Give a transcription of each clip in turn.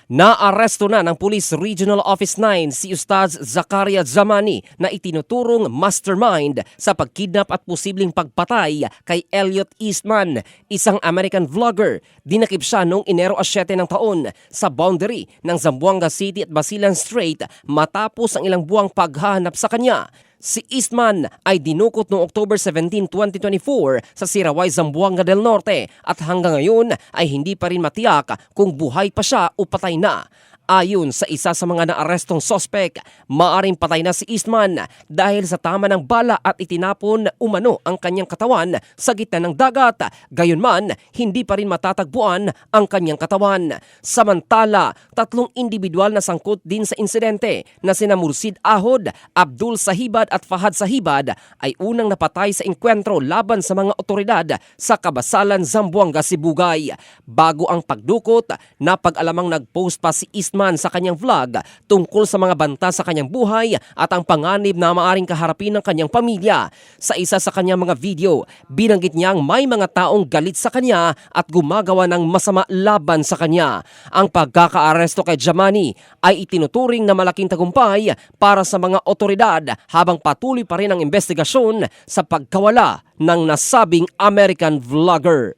Naaresto na ng Police Regional Office 9 si Ustaz Zakaria Zamani na itinuturong mastermind sa pagkidnap at posibleng pagpatay kay Elliot Eastman, isang American vlogger. Dinakip siya noong Enero 7 ng taon sa boundary ng Zamboanga City at Basilan Strait matapos ang ilang buwang paghahanap sa kanya. Si Eastman ay dinukot noong October 17, 2024 sa Siraway, Zamboanga del Norte at hanggang ngayon ay hindi pa rin matiyak kung buhay pa siya o patay na. Ayon sa isa sa mga naarestong sospek, maaring patay na si Eastman dahil sa tama ng bala at itinapon umano ang kanyang katawan sa gitna ng dagat. Gayunman, hindi pa rin matatagpuan ang kanyang katawan. Samantala, 3 individual na sangkot din sa insidente na sina Mursid Ahod, Abdul Sahibad at Fahad Sahibad ay unang napatay sa engkwentro laban sa mga otoridad sa Kabasalan, Zamboanga, Sibugay. Bago ang pagdukot, napag-alamang nag-post pa si Eastman sa kanyang vlog tungkol sa mga banta sa kanyang buhay at ang panganib na maaring kaharapin ng kanyang pamilya. Sa isa sa kanyang mga video, binanggit niyang may mga taong galit sa kanya at gumagawa ng masama laban sa kanya. Ang pagkakaaresto kay Zamani ay itinuturing na malaking tagumpay para sa mga otoridad habang patuloy pa rin ang investigasyon sa pagkawala ng nasabing American vlogger.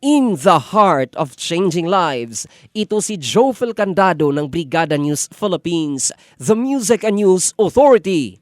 In the heart of changing lives, ito si Jofel Candado ng Brigada News Philippines, the Music and News Authority.